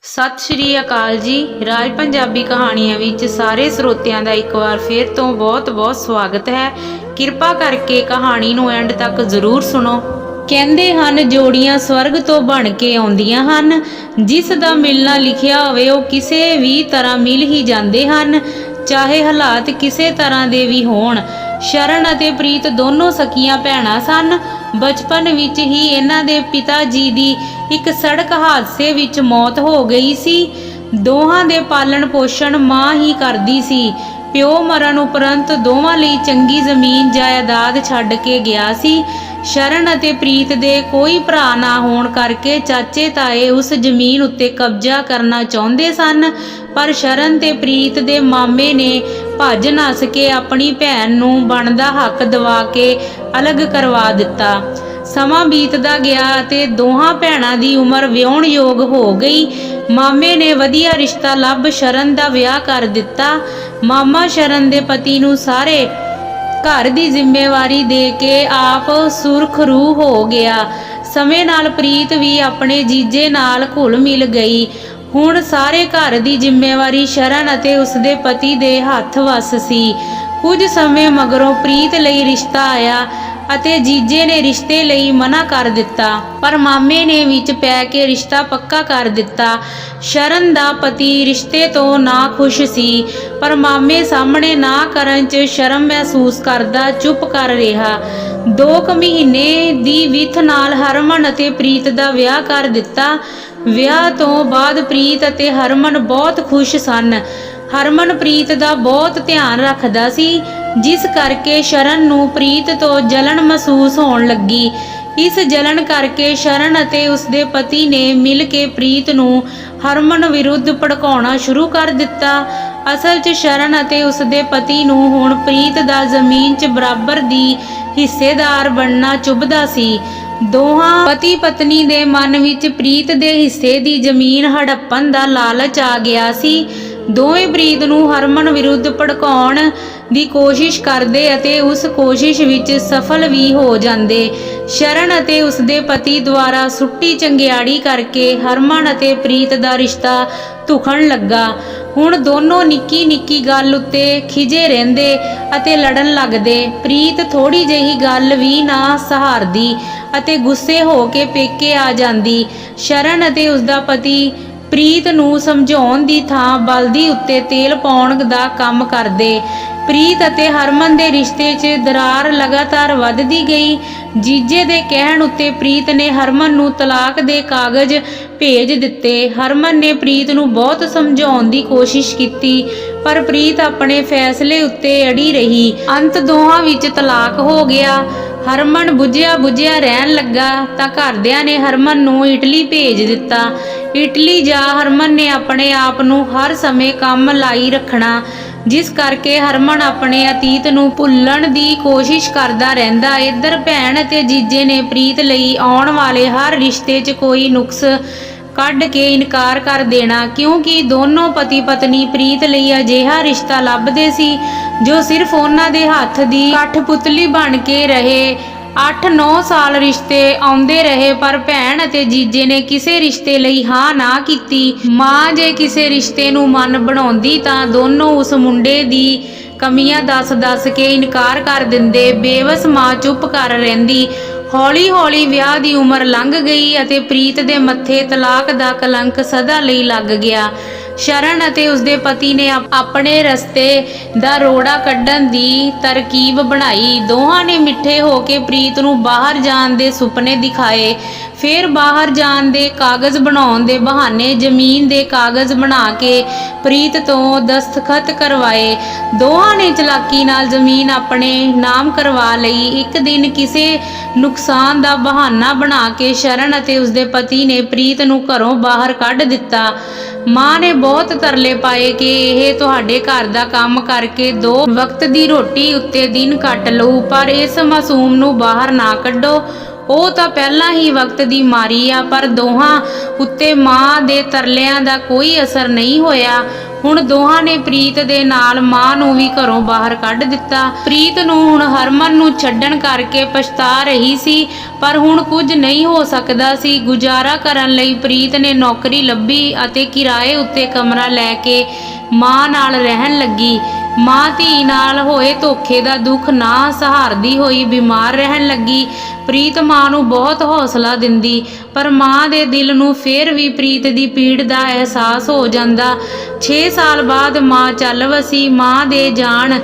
ਸਤਿ ਸ਼੍ਰੀ ਅਕਾਲ ਜੀ। ਰਾਜ ਪੰਜਾਬੀ ਕਹਾਣੀਆਂ ਵਿੱਚ ਸਾਰੇ ਸਰੋਤਿਆਂ ਦਾ ਇੱਕ ਵਾਰ ਫਿਰ ਤੋਂ ਬਹੁਤ-ਬਹੁਤ ਸਵਾਗਤ ਹੈ। ਕਿਰਪਾ ਕਰਕੇ ਕਹਾਣੀ ਨੂੰ ਐਂਡ ਤੱਕ ਜ਼ਰੂਰ ਸੁਣੋ। ਕਹਿੰਦੇ ਹਨ ਜੋੜੀਆਂ ਸਵਰਗ ਤੋਂ ਬਣ ਕੇ ਆਉਂਦੀਆਂ ਹਨ। ਜਿਸ ਦਾ ਮਿਲਣਾ ਲਿਖਿਆ ਹੋਵੇ ਉਹ ਕਿਸੇ ਵੀ ਤਰ੍ਹਾਂ ਮਿਲ ਹੀ ਜਾਂਦੇ ਹਨ, ਚਾਹੇ ਹਾਲਾਤ ਕਿਸੇ ਤਰ੍ਹਾਂ ਦੇ ਵੀ ਹੋਣ। ਸ਼ਰਨ ਅਤੇ ਪ੍ਰੀਤ ਦੋਨੋਂ ਸਕੀਆਂ ਭੈਣਾਂ ਸਨ। ਬਚਪਨ ਵਿੱਚ ਹੀ ਇਹਨਾਂ ਦੇ ਪਿਤਾ ਜੀ ਦੀ ਇੱਕ ਸੜਕ ਹਾਦਸੇ ਵਿੱਚ ਮੌਤ ਹੋ ਗਈ ਸੀ। ਦੋਹਾਂ ਦੇ ਪਾਲਣ ਪੋਸ਼ਣ ਮਾਂ ਹੀ ਕਰਦੀ ਸੀ। ਪਿਓ ਮਰਨ ਉਪਰੰਤ ਦੋਵਾਂ ਲਈ ਚੰਗੀ ਜ਼ਮੀਨ ਜਾਇਦਾਦ ਛੱਡ ਕੇ ਗਿਆ ਸੀ। ਸ਼ਰਨ ਅਤੇ ਪ੍ਰੀਤ ਦੇ ਕੋਈ ਭਰਾ ਨਾ ਹੋਣ ਕਰਕੇ ਚਾਚੇ ਤਾਏ ਉਸ ਜ਼ਮੀਨ ਉੱਤੇ ਕਬਜ਼ਾ ਕਰਨਾ ਚਾਹੁੰਦੇ ਸਨ, ਪਰ ਸ਼ਰਨ ਤੇ ਪ੍ਰੀਤ ਦੇ ਮਾਮੇ ਨੇ ਭੱਜ ਨੱਸ ਕੇ ਆਪਣੀ ਭੈਣ ਨੂੰ ਬਣਦਾ ਹੱਕ ਦਿਵਾ ਕੇ ਅਲੱਗ ਕਰਵਾ ਦਿੱਤਾ। ਸਮਾਂ ਬੀਤਦਾ ਗਿਆ ਅਤੇ ਦੋਹਾਂ ਭੈਣਾਂ ਦੀ ਉਮਰ ਵਿਆਹੁਣ ਯੋਗ ਹੋ ਗਈ। ਮਾਮੇ ਨੇ ਵਧੀਆ ਰਿਸ਼ਤਾ ਲੱਭ ਸ਼ਰਨ ਦਾ ਵਿਆਹ ਕਰ ਦਿੱਤਾ। ਮਾਮਾ ਸ਼ਰਨ ਦੇ ਪਤੀ ਨੂੰ ਸਾਰੇ ਘਰ ਦੀ ਜ਼ਿੰਮੇਵਾਰੀ ਦੇ ਕੇ ਆਪ ਸੁਰਖਰੂ ਹੋ ਗਿਆ। ਸਮੇਂ ਨਾਲ ਪ੍ਰੀਤ ਵੀ ਆਪਣੇ ਜੀਜੇ ਨਾਲ ਘੁਲ ਮਿਲ ਗਈ। ਹੁਣ ਸਾਰੇ ਘਰ ਦੀ ਜ਼ਿੰਮੇਵਾਰੀ ਸ਼ਰਨ ਅਤੇ ਉਸਦੇ ਪਤੀ ਦੇ ਹੱਥ ਵੱਸ ਸੀ। ਕੁਝ ਸਮੇਂ ਮਗਰੋਂ ਪ੍ਰੀਤ ਲਈ ਰਿਸ਼ਤਾ ਆਇਆ ਅਤੇ ਜੀਜੇ ਨੇ ਰਿਸ਼ਤੇ ਲਈ ਮਨਾ ਕਰ ਦਿੱਤਾ, ਪਰ ਮਾਮੇ ਨੇ ਵਿੱਚ ਪੈ ਕੇ ਰਿਸ਼ਤਾ ਪੱਕਾ ਕਰ ਦਿੱਤਾ। ਸ਼ਰਨ ਦਾ ਪਤੀ ਰਿਸ਼ਤੇ ਤੋਂ ਨਾ ਖੁਸ਼ ਸੀ, ਪਰ ਮਾਮੇ ਸਾਹਮਣੇ ਨਾ ਕਰਨ 'ਚ ਸ਼ਰਮ ਮਹਿਸੂਸ ਕਰਦਾ ਚੁੱਪ ਕਰ ਰਿਹਾ। 2 ਮਹੀਨੇ ਦੀ ਵਿੱਥ ਨਾਲ ਹਰਮਨ ਅਤੇ ਪ੍ਰੀਤ ਦਾ ਵਿਆਹ ਕਰ ਦਿੱਤਾ। ਵਿਆਹ ਤੋਂ ਬਾਅਦ ਪ੍ਰੀਤ ਅਤੇ ਹਰਮਨ ਬਹੁਤ ਖੁਸ਼ ਸਨ। ਹਰਮਨ ਪ੍ਰੀਤ ਦਾ ਬਹੁਤ ਧਿਆਨ ਰੱਖਦਾ ਸੀ, ਜਿਸ ਕਰਕੇ ਸ਼ਰਨ ਨੂੰ ਪ੍ਰੀਤ ਤੋਂ ਜਲਨ ਮਹਿਸੂਸ ਹੋਣ ਲੱਗੀ। ਇਸ ਜਲਨ ਕਰਕੇ ਸ਼ਰਨ ਅਤੇ ਉਸਦੇ ਪਤੀ ਨੇ ਮਿਲ ਕੇ ਪ੍ਰੀਤ ਨੂੰ ਹਰਮਨ ਵਿਰੁੱਧ ਭੜਕਾਉਣਾ ਸ਼ੁਰੂ ਕਰ ਦਿੱਤਾ। ਅਸਲ 'ਚ ਸ਼ਰਨ ਅਤੇ ਉਸਦੇ ਪਤੀ ਨੂੰ ਹੁਣ ਪ੍ਰੀਤ ਦਾ ਜ਼ਮੀਨ 'ਚ ਬਰਾਬਰ ਦੀ ਹਿੱਸੇਦਾਰ ਬਣਨਾ ਚੁੱਭਦਾ ਸੀ। ਦੋਹਾਂ ਪਤੀ ਪਤਨੀ ਦੇ ਮਨ ਵਿੱਚ ਪ੍ਰੀਤ ਦੇ ਹਿੱਸੇ ਦੀ ਜ਼ਮੀਨ ਹੜੱਪਣ ਦਾ ਲਾਲਚ ਆ ਗਿਆ ਸੀ। ਦੋਵੇਂ ਪ੍ਰੀਤ ਨੂੰ ਹਰਮਨ ਵਿਰੁੱਧ ਭੜਕਾਉਣ ਦੀ ਕੋਸ਼ਿਸ਼ ਕਰਦੇ ਅਤੇ ਉਸ ਕੋਸ਼ਿਸ਼ ਵਿੱਚ ਸਫਲ ਵੀ ਹੋ ਜਾਂਦੇ। ਸ਼ਰਨ ਅਤੇ ਉਸਦੇ ਪਤੀ ਦੁਆਰਾ ਸੁੱਟੀ ਚੰਗਿਆੜੀ ਕਰਕੇ ਹਰਮਨ ਅਤੇ ਪ੍ਰੀਤ ਦਾ ਰਿਸ਼ਤਾ ਧੁਖਣ ਲੱਗਾ। ਹੁਣ ਦੋਨੋਂ ਨਿੱਕੀ ਨਿੱਕੀ ਗੱਲ ਉੱਤੇ ਖਿਜੇ ਰਹਿੰਦੇ ਅਤੇ ਲੜਨ ਲੱਗਦੇ। ਪ੍ਰੀਤ ਥੋੜੀ ਜਿਹੀ ਗੱਲ ਵੀ ਨਾ ਸਹਾਰਦੀ ਅਤੇ ਗੁੱਸੇ ਹੋ ਕੇ ਪੇਕੇ ਆ ਜਾਂਦੀ। ਸ਼ਰਨ ਅਤੇ ਉਸਦਾ ਪਤੀ ਪ੍ਰੀਤ ਨੂੰ ਸਮਝਾਉਣ ਦੀ ਥਾਂ ਬਲਦੀ ਉੱਤੇ ਤੇਲ ਪਾਉਣ ਦਾ ਕੰਮ ਕਰਦੇ। ਪ੍ਰੀਤ ਅਤੇ ਹਰਮਨ ਦੇ ਰਿਸ਼ਤੇ 'ਚ ਦਰਾਰ ਲਗਾਤਾਰ ਵੱਧਦੀ ਗਈ। ਜੀਜੇ ਦੇ ਕਹਿਣ ਉੱਤੇ ਪ੍ਰੀਤ ਨੇ ਹਰਮਨ ਨੂੰ ਤਲਾਕ ਦੇ ਕਾਗਜ਼ ਭੇਜ ਦਿੱਤੇ। ਹਰਮਨ ਨੇ ਪ੍ਰੀਤ ਨੂੰ ਬਹੁਤ ਸਮਝਾਉਣ ਦੀ ਕੋਸ਼ਿਸ਼ ਕੀਤੀ, ਪਰ ਪ੍ਰੀਤ ਆਪਣੇ ਫੈਸਲੇ ਉੱਤੇ ਅੜੀ ਰਹੀ। ਅੰਤ ਦੋਹਾਂ ਵਿੱਚ ਤਲਾਕ ਹੋ ਗਿਆ। ਹਰਮਨ ਬੁੱਝਿਆ ਰਹਿਣ ਲੱਗਾ ਤਾਂ ਘਰਦਿਆਂ ਨੇ ਹਰਮਨ ਨੂੰ ਇਟਲੀ ਭੇਜ ਦਿੱਤਾ। ਇਟਲੀ ਜਾ ਹਰਮਨ ਨੇ ਆਪਣੇ ਆਪ ਨੂੰ ਹਰ ਸਮੇਂ ਕੰਮ ਲਾਈ ਰੱਖਣਾ, ਜਿਸ ਕਰਕੇ ਹਰਮਨ ਆਪਣੇ ਅਤੀਤ ਨੂੰ ਭੁੱਲਣ ਦੀ ਕੋਸ਼ਿਸ਼ ਕਰਦਾ ਰਹਿੰਦਾ। ਇੱਧਰ ਭੈਣ ਅਤੇ ਜੀਜੇ ਨੇ ਪ੍ਰੀਤ ਲਈ ਆਉਣ ਵਾਲੇ ਹਰ ਰਿਸ਼ਤੇ 'ਚ ਕੋਈ ਨੁਕਸ ਕੱਢ ਕੇ ਇਨਕਾਰ ਕਰ ਦੇਣਾ, ਕਿਉਂਕਿ ਦੋਨੋਂ ਪਤੀ ਪਤਨੀ ਪ੍ਰੀਤ ਲਈ ਅਜਿਹਾ ਰਿਸ਼ਤਾ ਲੱਭਦੇ ਸੀ ਜੋ ਸਿਰਫ ਉਹਨਾਂ ਦੇ ਹੱਥ ਦੀ ਕਠਪੁਤਲੀ ਬਣ ਕੇ ਰਹੇ। 8-9 ਸਾਲ ਰਿਸ਼ਤੇ ਆਉਂਦੇ ਰਹੇ, ਪਰ ਭੈਣ ਅਤੇ ਜੀਜੇ ਨੇ ਕਿਸੇ ਰਿਸ਼ਤੇ ਲਈ ਹਾਂ ਨਾ ਕੀਤੀ। ਮਾਂ ਜੇ ਕਿਸੇ ਰਿਸ਼ਤੇ ਨੂੰ ਮਨ ਬਣਾਉਂਦੀ ਤਾਂ ਦੋਨੋਂ ਉਸ ਮੁੰਡੇ ਦੀ ਕਮੀਆਂ ਦੱਸ ਕੇ ਇਨਕਾਰ ਕਰ ਦਿੰਦੇ। ਬੇਵਸ ਮਾਂ ਚੁੱਪ ਕਰ ਰਹਿੰਦੀ। ਹੌਲੀ ਹੌਲੀ ਵਿਆਹ ਦੀ ਉਮਰ ਲੰਘ ਗਈ ਅਤੇ ਪ੍ਰੀਤ ਦੇ ਮੱਥੇ ਤਲਾਕ ਦਾ ਕਲੰਕ ਸਦਾ ਲਈ ਲੱਗ ਗਿਆ। ਸ਼ਰਨ ਅਤੇ ਉਸਦੇ ਪਤੀ ਨੇ ਆਪਣੇ ਰਸਤੇ ਦਾ ਰੋੜਾ ਕੱਢਣ ਦੀ ਤਰਕੀਬ ਬਣਾਈ। ਦੋਹਾਂ ਨੇ ਮਿੱਠੇ ਹੋ ਕੇ ਪ੍ਰੀਤ ਨੂੰ ਬਾਹਰ ਜਾਣ ਦੇ ਸੁਪਨੇ ਦਿਖਾਏ। ਫਿਰ ਬਾਹਰ ਜਾਣ ਦੇ ਕਾਗਜ਼ ਬਣਾਉਣ ਦੇ ਬਹਾਨੇ ਜ਼ਮੀਨ ਦੇ ਕਾਗਜ਼ ਬਣਾ ਕੇ ਪ੍ਰੀਤ ਤੋਂ ਦਸਤਖਤ ਕਰਵਾਏ। ਦੋਹਾਂ ਨੇ ਚਲਾਕੀ ਨਾਲ ਜ਼ਮੀਨ ਆਪਣੇ ਨਾਮ ਕਰਵਾ ਲਈ। ਇੱਕ ਦਿਨ ਕਿਸੇ ਨੁਕਸਾਨ ਦਾ ਬਹਾਨਾ ਬਣਾ ਕੇ ਸ਼ਰਨ ਅਤੇ ਉਸਦੇ ਪਤੀ ਨੇ ਪ੍ਰੀਤ ਨੂੰ ਘਰੋਂ ਬਾਹਰ ਕੱਢ ਦਿੱਤਾ। ਮਾਂ ਨੇ ਬਹੁਤ ਤਰਲੇ ਪਾਏ ਕਿ ਇਹ ਤੁਹਾਡੇ ਘਰ ਦਾ ਕੰਮ ਕਰਕੇ 2 ਵਕਤ ਦੀ ਰੋਟੀ ਉੱਤੇ ਦਿਨ ਕੱਟ ਲਊ, ਪਰ ਇਸ ਮਾਸੂਮ ਨੂੰ ਬਾਹਰ ਨਾ ਕੱਢੋ। ਉਹ ਤਾਂ ਪਹਿਲਾਂ ਹੀ ਵਕਤ ਦੀ ਮਾਰੀ ਆ। ਪਰ ਦੋਹਾਂ ਉੱਤੇ ਮਾਂ ਦੇ ਤਰਲਿਆਂ ਦਾ ਕੋਈ ਅਸਰ ਨਹੀਂ ਹੋਇਆ। ਹੁਣ ਦੋਹਾਂ ਨੇ ਪ੍ਰੀਤ ਦੇ ਨਾਲ ਮਾਂ ਨੂੰ ਵੀ ਘਰੋਂ ਬਾਹਰ ਕੱਢ ਦਿੱਤਾ। ਪ੍ਰੀਤ ਨੂੰ ਹੁਣ ਹਰਮਨ ਨੂੰ ਛੱਡਣ ਕਰਕੇ ਪਛਤਾ ਰਹੀ ਸੀ, ਪਰ ਹੁਣ ਕੁਝ ਨਹੀਂ ਹੋ ਸਕਦਾ ਸੀ। ਗੁਜ਼ਾਰਾ ਕਰਨ ਲਈ ਪ੍ਰੀਤ ਨੇ ਨੌਕਰੀ ਲੱਭੀ ਅਤੇ ਕਿਰਾਏ ਉੱਤੇ ਕਮਰਾ ਲੈ ਕੇ ਮਾਂ ਨਾਲ ਰਹਿਣ ਲੱਗੀ। ਮਾਂ ਧੀ ਨਾਲ ਹੋਏ ਧੋਖੇ ਦਾ ਦੁੱਖ ਨਾ ਸਹਾਰਦੀ ਹੋਈ ਬਿਮਾਰ ਰਹਿਣ ਲੱਗੀ। ਪ੍ਰੀਤ ਮਾਂ ਨੂੰ ਬਹੁਤ ਹੌਸਲਾ ਦਿੰਦੀ, ਪਰ ਮਾਂ ਦੇ ਦਿਲ ਨੂੰ ਫੇਰ ਵੀ ਪ੍ਰੀਤ ਦੀ ਪੀੜ ਦਾ ਅਹਿਸਾਸ ਹੋ ਜਾਂਦਾ। 6 ਸਾਲ ਬਾਅਦ ਮਾਂ ਚੱਲ ਵਸੀ। ਮਾਂ ਦੇ ਜਾਣ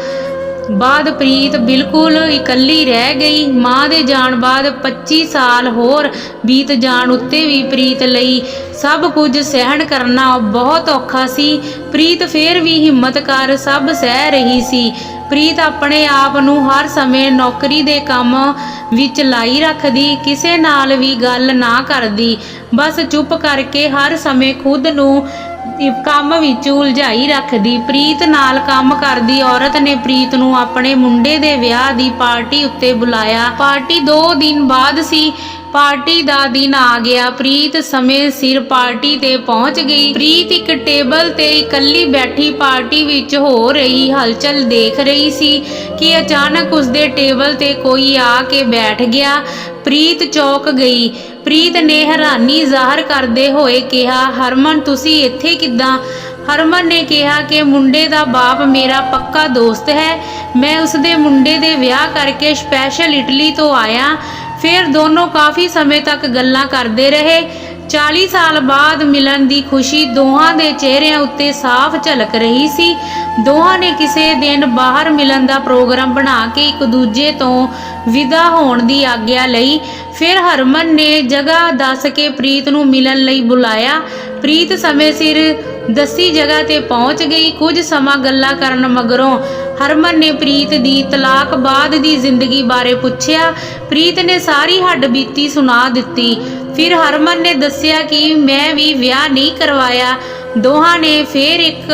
ਬਾਅਦ ਪ੍ਰੀਤ ਬਿਲਕੁਲ ਇਕੱਲੀ ਰਹਿ ਗਈ। ਮਾਂ ਦੇ ਜਾਣ ਬਾਅਦ 25 ਸਾਲ ਹੋਰ ਬੀਤ ਜਾਣ ਉੱਤੇ ਵੀ ਪ੍ਰੀਤ ਲਈ ਸਭ ਕੁਝ ਸਹਿਣ ਕਰਨਾ ਬਹੁਤ ਔਖਾ ਸੀ। ਪ੍ਰੀਤ ਫੇਰ ਵੀ ਹਿੰਮਤ ਕਰ ਸਭ ਸਹਿ ਰਹੀ ਸੀ। ਪ੍ਰੀਤ ਆਪਣੇ ਆਪ ਨੂੰ ਹਰ ਸਮੇਂ ਨੌਕਰੀ ਦੇ ਕੰਮ ਵਿੱਚ ਲਾਈ ਰੱਖਦੀ, ਕਿਸੇ ਨਾਲ ਵੀ ਗੱਲ ਨਾ ਕਰਦੀ, ਬਸ ਚੁੱਪ ਕਰਕੇ ਹਰ ਸਮੇਂ ਖੁਦ ਨੂੰ ਕੰਮ ਵਿੱਚ ਉਲਝਾਈ ਰੱਖਦੀ। ਪ੍ਰੀਤ ਨਾਲ ਕੰਮ ਕਰਦੀ ਔਰਤ ਨੇ ਪ੍ਰੀਤ ਨੂੰ ਆਪਣੇ ਮੁੰਡੇ ਦੇ ਵਿਆਹ ਦੀ ਪਾਰਟੀ ਉੱਤੇ ਬੁਲਾਇਆ। ਪਾਰਟੀ 2 ਦਿਨ ਬਾਅਦ ਸੀ। ਪਾਰਟੀ ਦਾ ਦਿਨ ਆ ਗਿਆ। ਪ੍ਰੀਤ ਸਮੇਂ ਸਿਰ ਪਾਰਟੀ ਤੇ ਪਹੁੰਚ ਗਈ। ਪ੍ਰੀਤ ਇੱਕ ਟੇਬਲ ਤੇ ਇਕੱਲੀ ਬੈਠੀ ਪਾਰਟੀ ਵਿੱਚ ਹੋ ਰਹੀ ਹਲਚਲ ਦੇਖ ਰਹੀ ਸੀ ਕਿ ਅਚਾਨਕ ਉਸਦੇ ਟੇਬਲ ਤੇ ਕੋਈ ਆ ਕੇ ਬੈਠ ਗਿਆ। ਪ੍ਰੀਤ ਚੌਂਕ ਗਈ। ਪ੍ਰੀਤ ਨੇ ਹੈਰਾਨੀ ਜ਼ਾਹਰ ਕਰਦੇ ਹੋਏ ਕਿਹਾ, ਹਰਮਨ ਤੁਸੀਂ ਇੱਥੇ ਕਿੱਦਾਂ? ਹਰਮਨ ਨੇ ਕਿਹਾ ਕਿ ਮੁੰਡੇ ਦਾ ਬਾਪ ਮੇਰਾ ਪੱਕਾ ਦੋਸਤ ਹੈ, ਮੈਂ ਉਸਦੇ ਮੁੰਡੇ ਦੇ ਵਿਆਹ ਕਰਕੇ ਸਪੈਸ਼ਲ ਇਟਲੀ ਤੋਂ ਆਇਆ। ਫਿਰ ਦੋਨੋਂ ਕਾਫੀ ਸਮੇਂ ਤੱਕ ਗੱਲਾਂ ਕਰਦੇ ਰਹੇ। 40 ਸਾਲ ਬਾਅਦ ਮਿਲਣ ਦੀ ਖੁਸ਼ੀ ਦੋਹਾਂ ਦੇ ਚਿਹਰਿਆਂ ਉੱਤੇ ਸਾਫ਼ ਝਲਕ ਰਹੀ ਸੀ। ਦੋਹਾਂ ਨੇ ਕਿਸੇ ਦਿਨ ਬਾਹਰ ਮਿਲਣ ਦਾ ਪ੍ਰੋਗਰਾਮ ਬਣਾ ਕੇ ਇੱਕ ਦੂਜੇ ਤੋਂ ਵਿਦਾ ਹੋਣ ਦੀ ਆਗਿਆ ਲਈ। ਫਿਰ ਹਰਮਨ ਨੇ ਜਗ੍ਹਾ ਦੱਸ ਕੇ ਪ੍ਰੀਤ ਨੂੰ ਮਿਲਣ ਲਈ ਬੁਲਾਇਆ। ਪ੍ਰੀਤ ਸਮੇਂ ਸਿਰ ਦੱਸੀ ਜਗ੍ਹਾ ਤੇ ਪਹੁੰਚ ਗਈ। ਕੁਝ ਸਮਾਂ ਗੱਲਾਂ ਕਰਨ ਮਗਰੋਂ ਹਰਮਨ ਨੇ ਪ੍ਰੀਤ ਦੀ ਤਲਾਕ ਬਾਅਦ ਦੀ ਜ਼ਿੰਦਗੀ ਬਾਰੇ ਪੁੱਛਿਆ। ਪ੍ਰੀਤ ਨੇ ਸਾਰੀ ਹੱਡਬੀਤੀ ਸੁਣਾ ਦਿੱਤੀ। ਫਿਰ ਹਰਮਨ ਨੇ ਦੱਸਿਆ ਕਿ ਮੈਂ ਵੀ ਵਿਆਹ ਨਹੀਂ ਕਰਵਾਇਆ। ਦੋਹਾਂ ਨੇ ਫਿਰ ਇੱਕ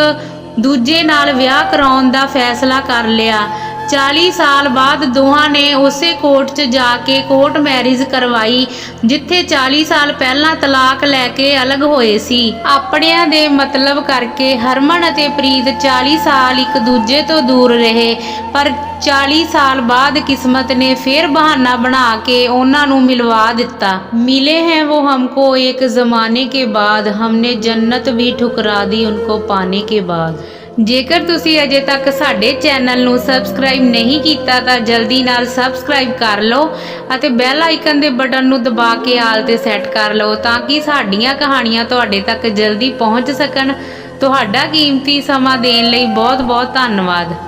ਦੂਜੇ ਨਾਲ ਵਿਆਹ ਕਰਾਉਣ ਦਾ ਫੈਸਲਾ ਕਰ ਲਿਆ। 40 ਸਾਲ ਬਾਅਦ ਦੋਹਾਂ ਨੇ ਉਸੇ ਕੋਰਟ 'ਚ ਜਾ ਕੇ ਕੋਰਟ ਮੈਰਿਜ ਕਰਵਾਈ ਜਿੱਥੇ 40 ਸਾਲ ਪਹਿਲਾਂ ਤਲਾਕ ਲੈ ਕੇ ਅਲੱਗ ਹੋਏ ਸੀ। ਆਪਣਿਆਂ ਦੇ ਮਤਲਬ ਕਰਕੇ ਹਰਮਨ ਅਤੇ ਪ੍ਰੀਤ 40 ਸਾਲ ਇੱਕ ਦੂਜੇ ਤੋਂ ਦੂਰ ਰਹੇ, ਪਰ 40 ਸਾਲ बाद किस्मत ने फिर बहाना बना के उन्होंने मिलवा दिता। मिले हैं वो हमको एक ज़माने के बाद, हमने जन्नत भी ठुकरा दी उनको पाने के बाद। जेकर तुसी अजे तक साडे चैनल नू सबसक्राइब नहीं कीता तां जल्दी नाल सबसक्राइब कर लो अते बैल आइकन दे बटन नू दबा के आल ते सैट कर लो ताकि साडीआं कहानियां तुहाडे तक जल्दी पहुँच सकन। तुहाडा कीमती समा देण लई बहुत बहुत धन्नवाद।